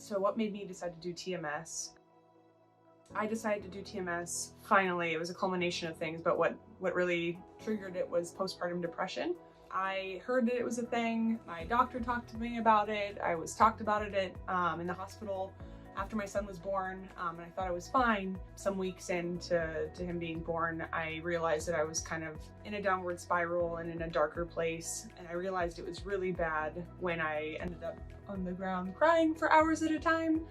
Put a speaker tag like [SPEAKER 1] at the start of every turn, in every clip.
[SPEAKER 1] So what made me decide to do TMS? I decided to do TMS finally. It was a culmination of things, but what really triggered it was postpartum depression. I heard that it was a thing. My doctor talked to me about it. I was talked about it in the hospital after my son was born, and I thought I was fine. Some weeks into him being born, I realized that I was kind of in a downward spiral and in a darker place, and I realized it was really bad when I ended up on the ground crying for hours at a time,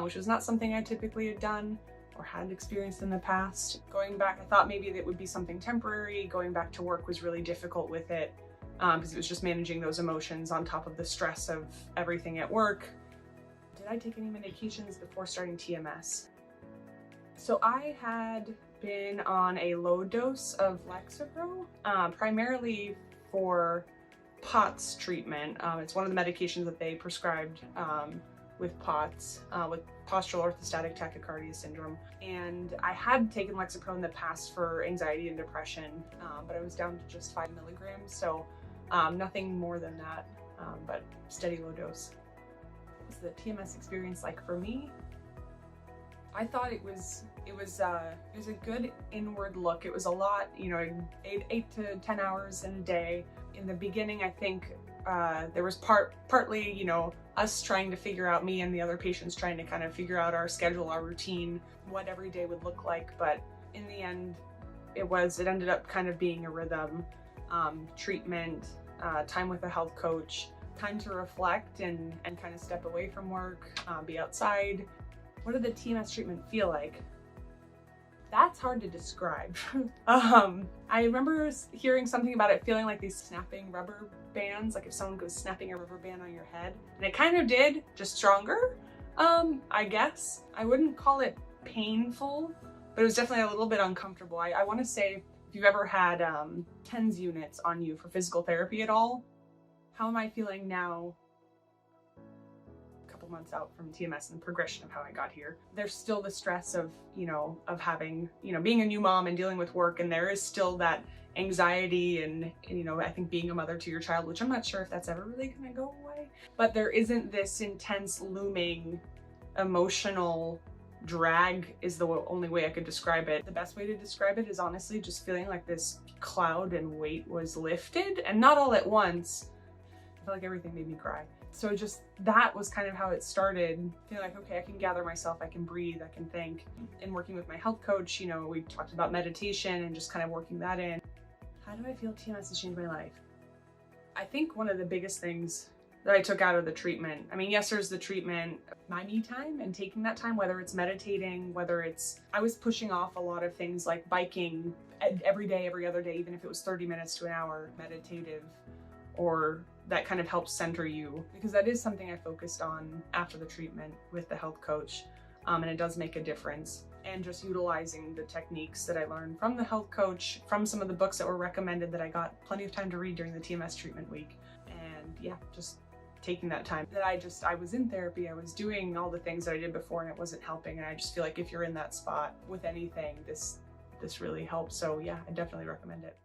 [SPEAKER 1] which was not something I typically had done or had experienced in the past. Going back, I thought maybe that would be something temporary. Going back to work was really difficult with it because it was just managing those emotions on top of the stress of everything at work. Did I take any medications before starting TMS? So I had been on a low dose of Lexapro, primarily for POTS treatment. It's one of the medications that they prescribed with POTS, with postural orthostatic tachycardia syndrome. And I had taken Lexapro in the past for anxiety and depression, but I was down to just 5 milligrams, so nothing more than that, but steady low dose. What was the TMS experience like for me? I thought it was a good inward look. It was a lot, you know, 8 to 10 hours in a day. In the beginning, I think there was partly, you know, us trying to figure out, me and the other patients trying to kind of figure out our schedule, our routine, what every day would look like. But in the end, it ended up kind of being a rhythm, treatment, time with a health coach, time to reflect and kind of step away from work, be outside. What did the TMS treatment feel like? That's hard to describe. I remember hearing something about it feeling like these snapping rubber bands, like if someone was snapping a rubber band on your head. And it kind of did, just stronger, I guess. I wouldn't call it painful, but it was definitely a little bit uncomfortable. I want to say, if you've ever had TENS units on you for physical therapy at all, how am I feeling now, a couple months out from TMS and the progression of how I got here? There's still the stress of, you know, of having, you know, being a new mom and dealing with work, and there is still that anxiety and you know, I think being a mother to your child, which I'm not sure if that's ever really gonna go away, but there isn't this intense looming emotional drag is the only way I could describe it. The best way to describe it is honestly just feeling like this cloud and weight was lifted, and not all at once. I feel like everything made me cry. So just that was kind of how it started. Feeling like, okay, I can gather myself, I can breathe, I can think. And working with my health coach, you know, we talked about meditation and just kind of working that in. How do I feel TMS has changed my life? I think one of the biggest things that I took out of the treatment, I mean, yes, there's the treatment, my me time and taking that time, whether it's meditating, whether it's, I was pushing off a lot of things like biking every day, every other day, even if it was 30 minutes to an hour, meditative, or that kind of helps center you, because that is something I focused on after the treatment with the health coach, and it does make a difference. And just utilizing the techniques that I learned from the health coach, from some of the books that were recommended that I got plenty of time to read during the TMS treatment week. And yeah, just taking that time that I was in therapy, I was doing all the things that I did before and it wasn't helping. And I just feel like if you're in that spot with anything, this really helps. So yeah, I definitely recommend it.